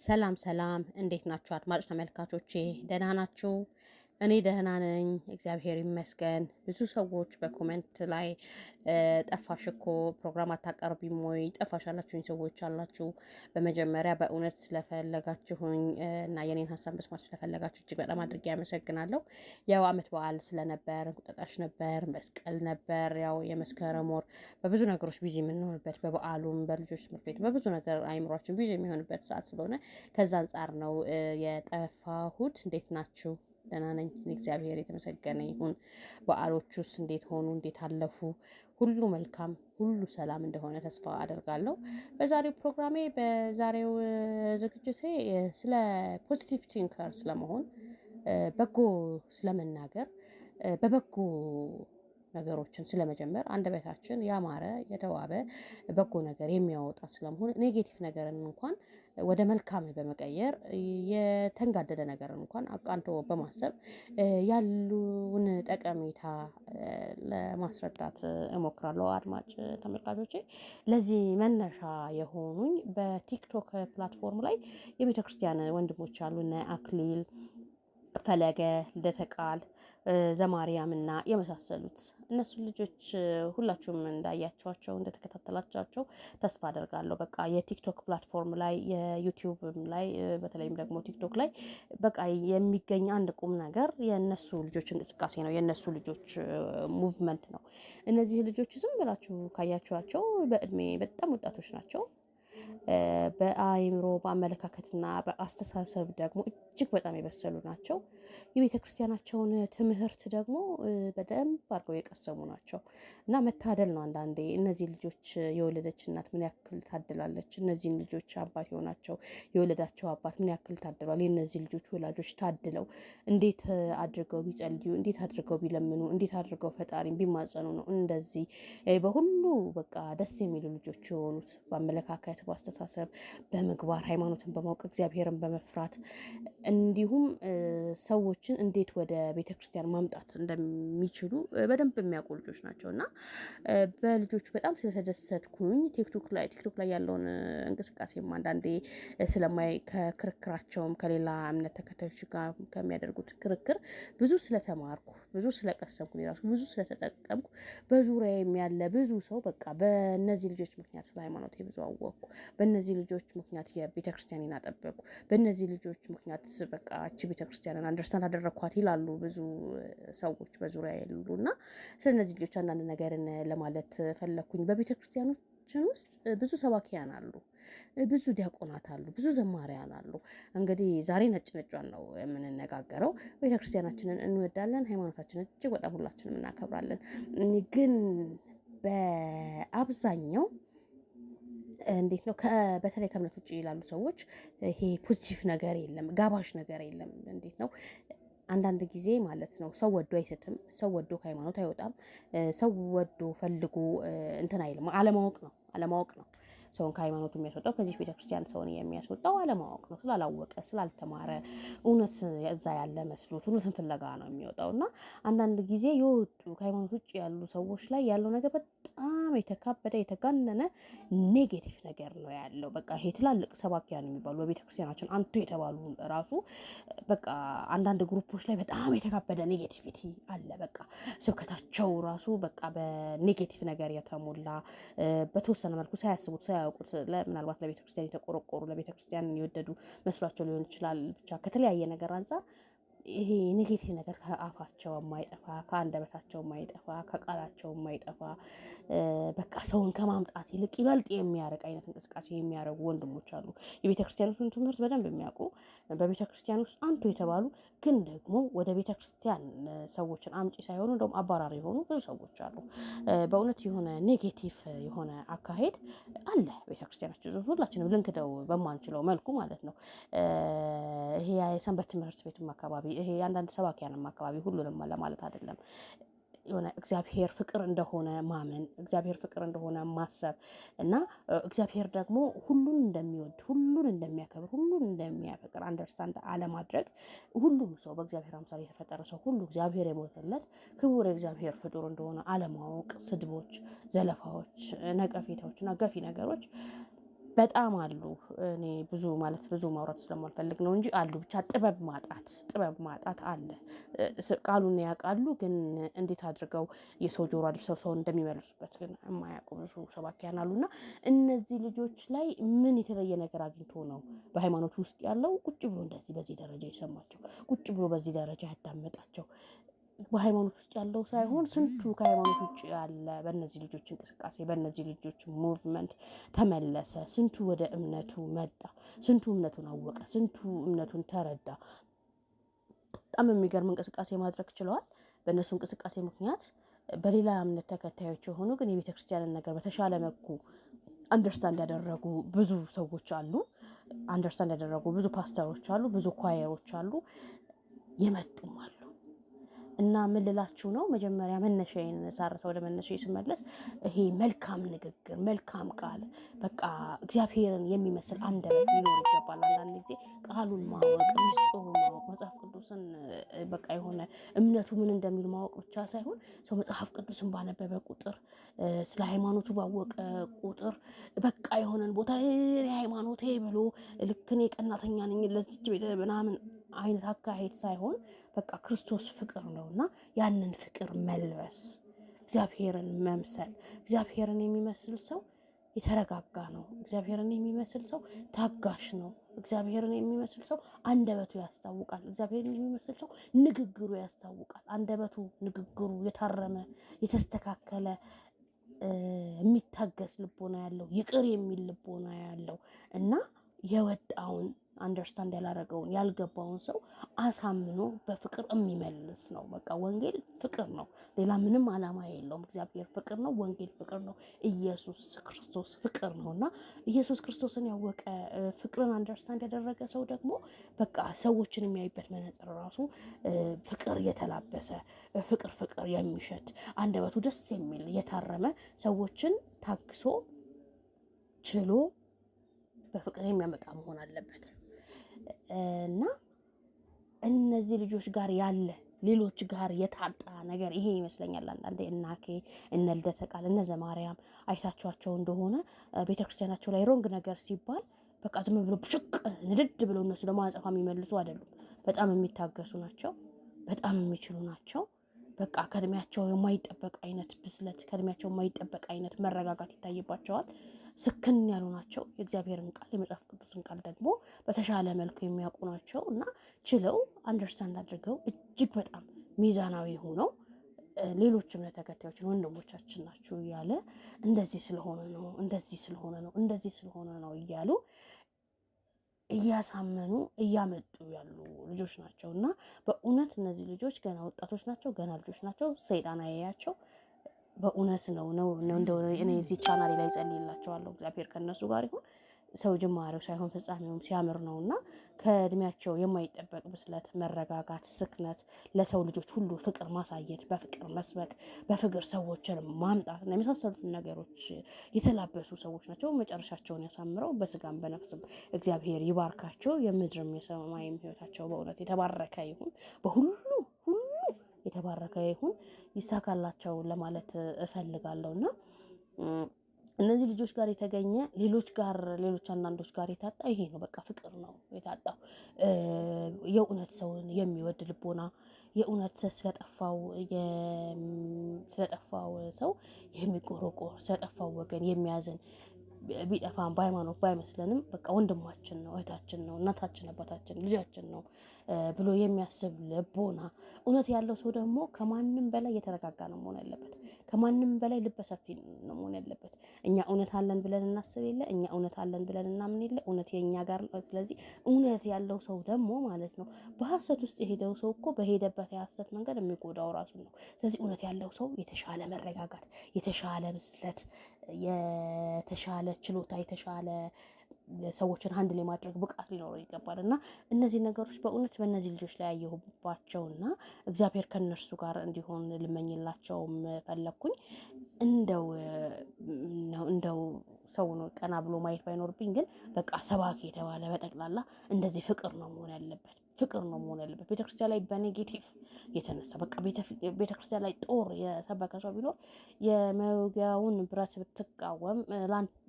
ሰላም ሰላም እንዴት ናችሁ አድማጭ ተመልካቾቼ ደህና ናችሁ? እኔ ደህና ነኝ እግዚአብሔር ይመስገን። ብዙ ሰዎች በኮሜንት ላይ ጠፋሽ እኮ ፕሮግራም አታቀርቢም ወይ ጠፋሽ ያላችሁኝ ሰዎች አላችሁ። በመጀመሪያ በእውነት ስለፈለጋችሁኝ እና የኔን ሀሳብ መስማት ስለፈለጋችሁ እጅግ በጣም አድርጌ አመሰግናለሁ። ያው አመት በዓል ስለነበር እንቁጣጣሽ ነበር፣ መስቀል ነበር። ያው የመስከረም ወር በብዙ ነገሮች ቢዚ የምንሆንበት በበዓሉም በልጆች ትምህርት ቤት በብዙ ነገር አይምሯችን ቢዚ የሚሆንበት ሰዓት ስለሆነ ከዛ አንጻር ነው የጠፋሁት። እንዴት ናችሁ? ደህና ነኝ እግዚአብሔር የተመሰገነ ይሁን። በዓሎቹስ እንዴት ሆኑ? እንዴት አለፉ? ሁሉ መልካም ሁሉ ሰላም እንደሆነ ተስፋ አደርጋለሁ። በዛሬው ፕሮግራሜ በዛሬው ዝግጅቴ ስለ ፖዚቲቭ ቲንከር ስለመሆን በጎ ስለመናገር በበጎ ነገሮችን ስለመጀመር አንደበታችን ያማረ የተዋበ በጎ ነገር የሚያወጣ ስለመሆን ኔጌቲቭ ነገርን እንኳን ወደ መልካም በመቀየር የተንጋደደ ነገርን እንኳን አቃንቶ በማሰብ ያሉን ጠቀሜታ ለማስረዳት እሞክራለሁ። አድማጭ ተመልካቾቼ ለዚህ መነሻ የሆኑኝ በቲክቶክ ፕላትፎርም ላይ የቤተክርስቲያን ወንድሞች አሉ እነ አክሊል ፈለገ ልደተ ቃል ዘማርያምና የመሳሰሉት እነሱን ልጆች ሁላችሁም እንዳያቸዋቸው እንደተከታተላቻቸው ተስፋ አደርጋለሁ። በቃ የቲክቶክ ፕላትፎርም ላይ የዩቲዩብም ላይ በተለይም ደግሞ ቲክቶክ ላይ በቃ የሚገኝ አንድ ቁም ነገር የእነሱ ልጆች እንቅስቃሴ ነው፣ የእነሱ ልጆች ሙቭመንት ነው። እነዚህ ልጆች ዝም ብላችሁ ካያችኋቸው በእድሜ በጣም ወጣቶች ናቸው። በአእምሮ በአመለካከትና በአስተሳሰብ ደግሞ እጅግ በጣም የበሰሉ ናቸው። የቤተ ክርስቲያናቸውን ትምህርት ደግሞ በደንብ አድርገው የቀሰሙ ናቸው እና መታደል ነው። አንዳንዴ እነዚህ ልጆች የወለደች እናት ምን ያክል ታድላለች፣ እነዚህን ልጆች አባት የሆናቸው የወለዳቸው አባት ምን ያክል ታድሏል። የእነዚህ ልጆች ወላጆች ታድለው እንዴት አድርገው ቢጸልዩ፣ እንዴት አድርገው ቢለምኑ፣ እንዴት አድርገው ፈጣሪን ቢማጸኑ ነው እንደዚህ በሁሉ በቃ ደስ የሚሉ ልጆች የሆኑት። በአመለካከት በአስተሳሰብ በምግባር ሃይማኖትን በማወቅ እግዚአብሔርን በመፍራት እንዲሁም ሰዎችን እንዴት ወደ ቤተክርስቲያን ማምጣት እንደሚችሉ በደንብ የሚያውቁ ልጆች ናቸው እና በልጆቹ በጣም ስለተደሰትኩኝ ቲክቶክ ላይ ያለውን እንቅስቃሴም አንዳንዴ ስለማይ ከክርክራቸውም ከሌላ እምነት ተከታዮች ጋር ከሚያደርጉት ክርክር ብዙ ስለተማርኩ ብዙ ስለቀሰምኩ ራሱ ብዙ ስለተጠቀምኩ በዙሪያዬም ያለ ብዙ ሰው በቃ በእነዚህ ልጆች ምክንያት ስለ ሃይማኖት ብዙ አወቅኩ። በእነዚህ ልጆች ምክንያት የቤተክርስቲያንን አጠበቁ። በእነዚህ ልጆች ምክንያት በቃ እቺ ቤተክርስቲያንን አንደርስታንድ አደረኳት ይላሉ ብዙ ሰዎች በዙሪያ ያሉ እና ስለነዚህ ልጆች አንዳንድ ነገርን ለማለት ፈለኩኝ። በቤተክርስቲያኖችን ውስጥ ብዙ ሰባኪያን አሉ፣ ብዙ ዲያቆናት አሉ፣ ብዙ ዘማሪያን አሉ። እንግዲህ ዛሬ ነጭ ነጯን ነው የምንነጋገረው። ቤተክርስቲያናችንን እንወዳለን፣ ሃይማኖታችንን እጅግ በጣም ሁላችንም እናከብራለን። ግን በአብዛኛው እንዴት ነው በተለይ ከእምነት ውጭ ይላሉ ሰዎች ይሄ ፖዚቲቭ ነገር የለም፣ ጋባዥ ነገር የለም። እንዴት ነው አንዳንድ ጊዜ ማለት ነው ሰው ወዶ አይስትም፣ ሰው ወዶ ከሃይማኖት አይወጣም፣ ሰው ወዶ ፈልጎ እንትን አይልም። አለማወቅ ነው ሰውን ከሃይማኖቱ የሚያስወጣው። ከዚህ ቤተክርስቲያን ሰውን የሚያስወጣው አለማወቅ ነው። ስላላወቀ ስላልተማረ እውነት እዛ ያለ መስሎት እውነትን ፍለጋ ነው የሚወጣው እና አንዳንድ ጊዜ የወጡ ከሃይማኖት ውጭ ያሉ ሰዎች ላይ ያለው ነገር በጣም የተካበደ የተጋነነ ኔጌቲቭ ነገር ነው ያለው። በቃ ይሄ ትላልቅ ሰባኪያን የሚባሉ በቤተክርስቲያናችን አንቱ የተባሉ ራሱ በቃ አንዳንድ ግሩፖች ላይ በጣም የተካበደ ኔጌቲቪቲ አለ። በቃ ስብከታቸው ራሱ በቃ በኔጌቲቭ ነገር የተሞላ በተወሰነ መልኩ ሳያስቡት ሳያውቁት ምናልባት ለቤተክርስቲያን የተቆረቆሩ ለቤተክርስቲያን የወደዱ መስሏቸው ሊሆን ይችላል። ብቻ ከተለያየ ነገር አንፃር ይሄ ኔጌቲቭ ነገር ከአፋቸው የማይጠፋ ከአንደበታቸው የማይጠፋ ከቃላቸው የማይጠፋ በቃ ሰውን ከማምጣት ይልቅ ይበልጥ የሚያርቅ አይነት እንቅስቃሴ የሚያደርጉ ወንድሞች አሉ። የቤተክርስቲያኑን ትምህርት በደንብ የሚያውቁ በቤተክርስቲያን ውስጥ አንቱ የተባሉ ግን ደግሞ ወደ ቤተክርስቲያን ሰዎችን አምጪ ሳይሆኑ እንደውም አባራሪ የሆኑ ብዙ ሰዎች አሉ። በእውነት የሆነ ኔጌቲቭ የሆነ አካሄድ አለ ቤተክርስቲያናችን ሁላችንም ልንክደው በማንችለው መልኩ ማለት ነው። ይሄ የሰንበት ትምህርት ቤትም አካባቢ ይሄ አንዳንድ ሰባኪያንም አካባቢ ሁሉንም ለማለት አይደለም። የሆነ እግዚአብሔር ፍቅር እንደሆነ ማመን፣ እግዚአብሔር ፍቅር እንደሆነ ማሰብ እና እግዚአብሔር ደግሞ ሁሉን እንደሚወድ ሁሉን እንደሚያከብር ሁሉን እንደሚያፈቅር አንደርስታንድ አለማድረግ፣ ሁሉም ሰው በእግዚአብሔር አምሳል የተፈጠረ ሰው ሁሉ እግዚአብሔር የሞተለት ክቡር የእግዚአብሔር ፍጡር እንደሆነ አለማወቅ፣ ስድቦች፣ ዘለፋዎች፣ ነቀፌታዎች እና ገፊ ነገሮች በጣም አሉ። እኔ ብዙ ማውራት ስለማልፈልግ ነው እንጂ አሉ። ብቻ ጥበብ ማጣት አለ። ቃሉን ያውቃሉ፣ ግን እንዴት አድርገው የሰው ጆሮ አድርሰው ሰው እንደሚመልሱበት ግን የማያውቁ ብዙ ሰባኪያን አሉና እነዚህ ልጆች ላይ ምን የተለየ ነገር አግኝቶ ነው በሃይማኖት ውስጥ ያለው ቁጭ ብሎ እንደዚህ በዚህ ደረጃ የሰማቸው፣ ቁጭ ብሎ በዚህ ደረጃ ያዳመጣቸው? በሃይማኖት ውስጥ ያለው ሳይሆን ስንቱ ከሃይማኖት ውጭ ያለ በእነዚህ ልጆች እንቅስቃሴ በእነዚህ ልጆች ሙቭመንት ተመለሰ። ስንቱ ወደ እምነቱ መጣ። ስንቱ እምነቱን አወቀ። ስንቱ እምነቱን ተረዳ። በጣም የሚገርም እንቅስቃሴ ማድረግ ችለዋል። በእነሱ እንቅስቃሴ ምክንያት በሌላ እምነት ተከታዮች የሆኑ ግን የቤተ ክርስቲያንን ነገር በተሻለ መልኩ አንደርስታንድ ያደረጉ ብዙ ሰዎች አሉ። አንደርስታንድ ያደረጉ ብዙ ፓስተሮች አሉ። ብዙ ኳየሮች አሉ። የመጡም አሉ። እና ምን ልላችሁ ነው፣ መጀመሪያ መነሻዬን ሳርሰው ወደ መነሻዬ ስመለስ ይሄ መልካም ንግግር፣ መልካም ቃል፣ በቃ እግዚአብሔርን የሚመስል አንደበት ሊኖር ይገባል። አንዳንድ ጊዜ ቃሉን ማወቅ፣ ሚስጥሩን ማወቅ፣ መጽሐፍ ቅዱስን በቃ የሆነ እምነቱ ምን እንደሚል ማወቅ ብቻ ሳይሆን ሰው መጽሐፍ ቅዱስን ባነበበ ቁጥር፣ ስለ ሃይማኖቱ ባወቀ ቁጥር በቃ የሆነን ቦታ ሃይማኖቴ ብሎ ልክ እኔ ቀናተኛ ነኝ ለዚች ቤተ ምናምን አይነት አካሄድ ሳይሆን በቃ ክርስቶስ ፍቅር ነውና ያንን ፍቅር መልበስ፣ እግዚአብሔርን መምሰል። እግዚአብሔርን የሚመስል ሰው የተረጋጋ ነው። እግዚአብሔርን የሚመስል ሰው ታጋሽ ነው። እግዚአብሔርን የሚመስል ሰው አንደበቱ ያስታውቃል። እግዚአብሔርን የሚመስል ሰው ንግግሩ ያስታውቃል። አንደበቱ ንግግሩ የታረመ የተስተካከለ የሚታገስ ልቦና ያለው ይቅር የሚል ልቦና ያለው እና የወጣውን አንደርስታንድ ያላረገውን ያልገባውን ሰው አሳምኖ በፍቅር የሚመልስ ነው። በቃ ወንጌል ፍቅር ነው። ሌላ ምንም ዓላማ የለውም። እግዚአብሔር ፍቅር ነው። ወንጌል ፍቅር ነው። ኢየሱስ ክርስቶስ ፍቅር ነው እና ኢየሱስ ክርስቶስን ያወቀ ፍቅርን አንደርስታንድ ያደረገ ሰው ደግሞ በቃ ሰዎችን የሚያይበት መነጽር ራሱ ፍቅር የተላበሰ ፍቅር የሚሸት አንደበቱ ደስ የሚል የታረመ ሰዎችን ታግሶ ችሎ በፍቅር የሚያመጣ መሆን አለበት። እና እነዚህ ልጆች ጋር ያለ ሌሎች ጋር የታጣ ነገር ይሄ ይመስለኛል። አንዳንዴ እናኬ እነ ልደተ ቃል እነ ዘማርያም አይታችኋቸው እንደሆነ ቤተክርስቲያናቸው ላይ ሮንግ ነገር ሲባል በቃ ዝም ብሎ ብሽቅ ንድድ ብለው እነሱ ደግሞ አጸፋ የሚመልሱ አይደሉም። በጣም የሚታገሱ ናቸው። በጣም የሚችሉ ናቸው። በቃ ከእድሜያቸው የማይጠበቅ አይነት ብስለት፣ ከእድሜያቸው የማይጠበቅ አይነት መረጋጋት ይታይባቸዋል። ስክን ያሉ ናቸው። የእግዚአብሔርን ቃል የመጽሐፍ ቅዱስን ቃል ደግሞ በተሻለ መልኩ የሚያውቁ ናቸው እና ችለው አንደርስታንድ አድርገው እጅግ በጣም ሚዛናዊ ሆነው ሌሎች እምነት ተከታዮችን ወንድሞቻችን ናችሁ እያለ እንደዚህ ስለሆነ ነው እንደዚህ ስለሆነ ነው እያሉ እያሳመኑ እያመጡ ያሉ ልጆች ናቸው እና በእውነት እነዚህ ልጆች ገና ወጣቶች ናቸው፣ ገና ልጆች ናቸው። ሰይጣን አያያቸው። በእውነት ነው እንደው እኔ እዚህ ቻናሌ ላይ ጸልይላቸዋለሁ። እግዚአብሔር ከነሱ ጋር ይሁን። ሰው ጅማሬው ሳይሆን ፍጻሜውም ሲያምር ነውና ከእድሜያቸው የማይጠበቅ ብስለት፣ መረጋጋት፣ ስክነት፣ ለሰው ልጆች ሁሉ ፍቅር ማሳየት፣ በፍቅር መስበክ፣ በፍቅር ሰዎችን ማምጣት እና የመሳሰሉትን ነገሮች የተላበሱ ሰዎች ናቸው። መጨረሻቸውን ያሳምረው፣ በስጋም በነፍስም እግዚአብሔር ይባርካቸው። የምድርም የሰማይም ሕይወታቸው በእውነት የተባረከ ይሁን። በሁሉ የተባረከ ይሁን፣ ይሳካላቸው ለማለት እፈልጋለሁና እነዚህ ልጆች ጋር የተገኘ ሌሎች አንዳንዶች ጋር የታጣ ይሄ ነው። በቃ ፍቅር ነው የታጣው። የእውነት ሰውን የሚወድ ልቦና፣ የእውነት ስለጠፋው ሰው የሚቆረቆር፣ ስለጠፋው ወገን የሚያዝን ቢጠፋም በሃይማኖት ባይመስለንም በቃ ወንድማችን ነው፣ እህታችን ነው፣ እናታችን፣ አባታችን፣ ልጃችን ነው ብሎ የሚያስብ ልቦና እውነት ያለው ሰው ደግሞ ከማንም በላይ የተረጋጋ ነው መሆን ያለበት። ከማንም በላይ ልበሰፊ ነው መሆን ያለበት። እኛ እውነት አለን ብለን እናስብ የለ፣ እኛ እውነት አለን ብለን እናምን የለ፣ እውነት የእኛ ጋር ነው። ስለዚህ እውነት ያለው ሰው ደግሞ ማለት ነው በሐሰት ውስጥ የሄደው ሰው እኮ በሄደበት የሐሰት መንገድ የሚጎዳው ራሱ ነው። ስለዚህ እውነት ያለው ሰው የተሻለ መረጋጋት፣ የተሻለ ብስለት፣ የተሻለ ችሎታ፣ የተሻለ ሰዎችን አንድ ላይ ማድረግ ብቃት ሊኖረው ይገባል እና እነዚህ ነገሮች በእውነት በእነዚህ ልጆች ላይ ያየሁባቸውና እግዚአብሔር ከነርሱ ጋር እንዲሆን ልመኝላቸውም ፈለግኩኝ። እንደው ሰው ነው ቀና ብሎ ማየት ባይኖርብኝ ግን በቃ ሰባኪ የተባለ በጠቅላላ እንደዚህ ፍቅር ነው መሆን ያለበት። ፍቅር ነው መሆን ያለበት። ቤተክርስቲያን ላይ በኔጌቲቭ የተነሳ በቃ ቤተክርስቲያን ላይ ጦር የሰበከ ሰው ቢኖር የመውጊያውን ብረት ብትቃወም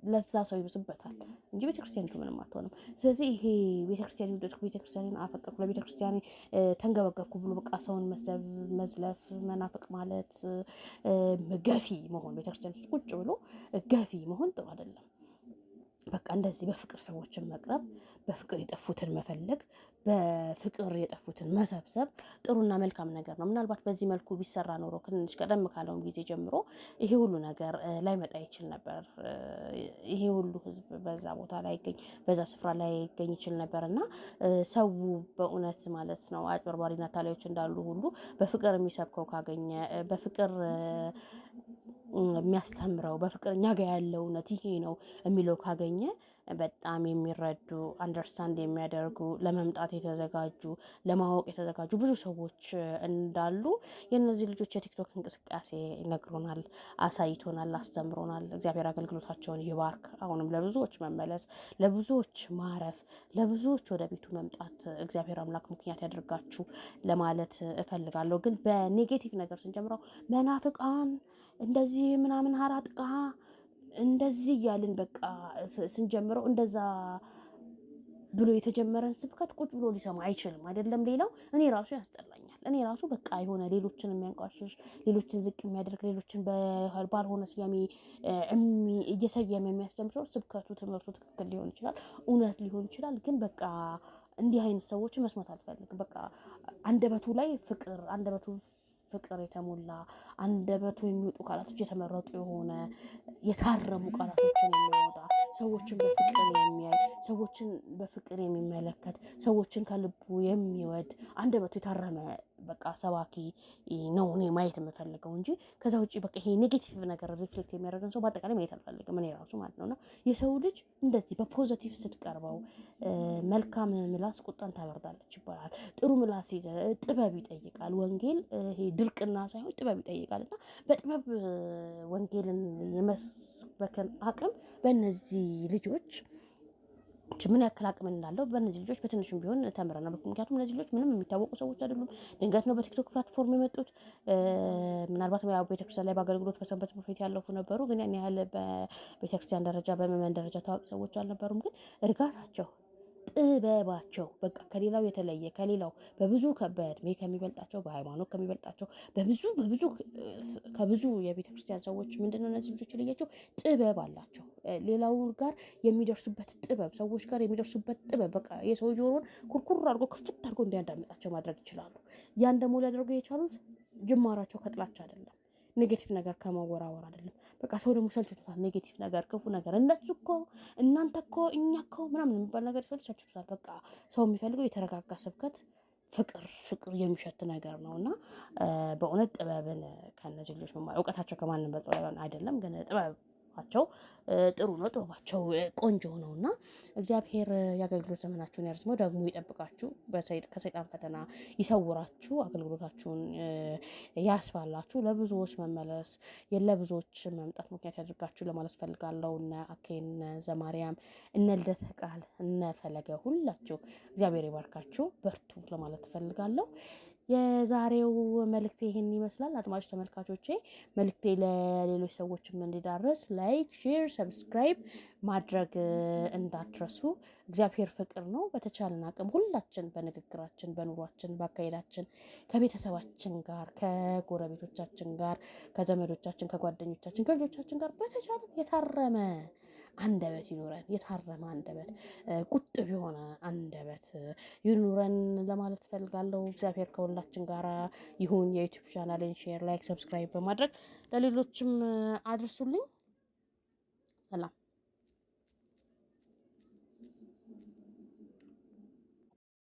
ለዛ ሰው ይብስበታል እንጂ ቤተክርስቲያኒቱ ምንም አትሆንም። ስለዚህ ይሄ ቤተክርስቲያን ወደድኩ፣ ቤተክርስቲያንን አፈቀርኩ፣ ለቤተክርስቲያን ተንገበገብኩ ብሎ በቃ ሰውን መስደብ፣ መዝለፍ፣ መናፍቅ ማለት ገፊ መሆን፣ ቤተክርስቲያን ውስጥ ቁጭ ብሎ ገፊ መሆን ጥሩ አይደለም። በቃ እንደዚህ በፍቅር ሰዎችን መቅረብ፣ በፍቅር የጠፉትን መፈለግ፣ በፍቅር የጠፉትን መሰብሰብ ጥሩና መልካም ነገር ነው። ምናልባት በዚህ መልኩ ቢሰራ ኖሮ ትንሽ ቀደም ካለውም ጊዜ ጀምሮ ይሄ ሁሉ ነገር ላይመጣ ይችል ነበር። ይሄ ሁሉ ሕዝብ በዛ ቦታ ላይ ይገኝ በዛ ስፍራ ላይ ይገኝ ይችል ነበር እና ሰው በእውነት ማለት ነው አጭበርባሪና ታላዮች እንዳሉ ሁሉ በፍቅር የሚሰብከው ካገኘ በፍቅር የሚያስተምረው በፍቅር እኛ ጋር ያለው እውነት ይሄ ነው የሚለው ካገኘ በጣም የሚረዱ አንደርስታንድ የሚያደርጉ ለመምጣት የተዘጋጁ ለማወቅ የተዘጋጁ ብዙ ሰዎች እንዳሉ የእነዚህ ልጆች የቲክቶክ እንቅስቃሴ ይነግሮናል፣ አሳይቶናል፣ አስተምሮናል። እግዚአብሔር አገልግሎታቸውን ይባርክ። አሁንም ለብዙዎች መመለስ፣ ለብዙዎች ማረፍ፣ ለብዙዎች ወደ ቤቱ መምጣት እግዚአብሔር አምላክ ምክንያት ያደርጋችሁ ለማለት እፈልጋለሁ። ግን በኔጌቲቭ ነገር ስንጀምረው መናፍቃን እንደዚህ ምናምን ሀራጥቃ እንደዚህ እያልን በቃ ስንጀምረው እንደዛ ብሎ የተጀመረን ስብከት ቁጭ ብሎ ሊሰማ አይችልም። አይደለም ሌላው እኔ ራሱ ያስጠላኛል። እኔ ራሱ በቃ የሆነ ሌሎችን የሚያንቋሽሽ ሌሎችን ዝቅ የሚያደርግ ሌሎችን ባልሆነ ስያሜ እየሰየመ የሚያስተምር ሰው ስብከቱ ትምህርቱ ትክክል ሊሆን ይችላል፣ እውነት ሊሆን ይችላል። ግን በቃ እንዲህ አይነት ሰዎችን መስማት አልፈልግም። በቃ አንደበቱ ላይ ፍቅር የተሞላ አንደበቱ የሚወጡ ቃላቶች የተመረጡ የሆነ የታረሙ ቃላቶችን የሚያወጣ ሰዎችን በፍቅር የሚያይ ሰዎችን በፍቅር የሚመለከት ሰዎችን ከልቡ የሚወድ አንደበቱ የታረመ በቃ ሰባኪ ነው እኔ ማየት የምፈልገው እንጂ ከዛ ውጭ በቃ ይሄ ኔጌቲቭ ነገር ሪፍሌክት የሚያደርገን ሰው በአጠቃላይ ማየት አልፈልግም እኔ ራሱ ማለት ነውና የሰው ልጅ እንደዚህ በፖዚቲቭ ስትቀርበው መልካም ምላስ ቁጣን ታበርዳለች ይባላል። ጥሩ ምላስ ጥበብ ይጠይቃል። ወንጌል ይሄ ድርቅና ሳይሆን ጥበብ ይጠይቃል እና በጥበብ ወንጌልን የመስበክን አቅም በእነዚህ ልጆች ምን ያክል አቅም እንዳለው በእነዚህ ልጆች በትንሹም ቢሆን ተምረናል። ምክንያቱም እነዚህ ልጆች ምንም የሚታወቁ ሰዎች አይደሉም። ድንገት ነው በቲክቶክ ፕላትፎርም የመጡት። ምናልባት ያው ቤተክርስቲያን ላይ በአገልግሎት በሰንበት ትምህርት ቤት ያለፉ ነበሩ፣ ግን ያን ያህል በቤተክርስቲያን ደረጃ በምዕመን ደረጃ ታዋቂ ሰዎች አልነበሩም። ግን እርጋታቸው፣ ጥበባቸው በቃ ከሌላው የተለየ ከሌላው በብዙ በእድሜ ከሚበልጣቸው በሃይማኖት ከሚበልጣቸው ከብዙ የቤተክርስቲያን ሰዎች ምንድነው እነዚህ ልጆች የለያቸው ጥበብ አላቸው። ሌላው ጋር የሚደርሱበት ጥበብ ሰዎች ጋር የሚደርሱበት ጥበብ በቃ የሰው ጆሮን ኩርኩር አድርጎ ክፍት አድርጎ እንዲያዳምጣቸው ማድረግ ይችላሉ። ያን ደግሞ ሊያደርጉ የቻሉት ጅማራቸው ከጥላቻ አይደለም፣ ኔጌቲቭ ነገር ከመወራወር አይደለም። በቃ ሰው ደግሞ ሰልችቶታል። ኔጌቲቭ ነገር፣ ክፉ ነገር፣ እነሱ እኮ እናንተ እኮ እኛ እኮ ምናምን የሚባል ነገር ሰልችቶታል። በቃ ሰው የሚፈልገው የተረጋጋ ስብከት፣ ፍቅር የሚሸት ነገር ነው እና በእውነት ጥበብን ከነዚህ ልጆች መማር እውቀታቸው ከማንም በልጦ አይደለም፣ ግን ጥበባቸው ጥሩ ነው። ጥበባቸው ቆንጆ ነው እና እግዚአብሔር የአገልግሎት ዘመናችሁን ያርዝመው፣ ደግሞ ይጠብቃችሁ፣ ከሰይጣን ፈተና ይሰውራችሁ፣ አገልግሎታችሁን ያስፋላችሁ፣ ለብዙዎች መመለስ ለብዙዎች መምጣት ምክንያት ያደርጋችሁ ለማለት ፈልጋለሁ። እነ አኬን ዘማርያም እነ ልደተ ቃል እነ ፈለገ ሁላችሁ እግዚአብሔር ይባርካችሁ፣ በርቱ ለማለት ፈልጋለሁ። የዛሬው መልእክቴ ይህን ይመስላል። አድማጭ ተመልካቾቼ መልእክቴ ለሌሎች ሰዎችም እንዲዳረስ ላይክ፣ ሼር፣ ሰብስክራይብ ማድረግ እንዳትረሱ። እግዚአብሔር ፍቅር ነው። በተቻለን አቅም ሁላችን በንግግራችን፣ በኑሯችን፣ በአካሄዳችን ከቤተሰባችን ጋር፣ ከጎረቤቶቻችን ጋር፣ ከዘመዶቻችን፣ ከጓደኞቻችን፣ ከልጆቻችን ጋር በተቻለን የታረመ አንደበት ይኑረን። የታረመ አንደበት፣ ቁጥብ የሆነ አንደበት ይኑረን ለማለት ፈልጋለሁ። እግዚአብሔር ከሁላችን ጋር ይሁን። የዩቲዩብ ቻናሌን ሼር፣ ላይክ፣ ሰብስክራይብ በማድረግ ለሌሎችም አድርሱልኝ። ሰላም።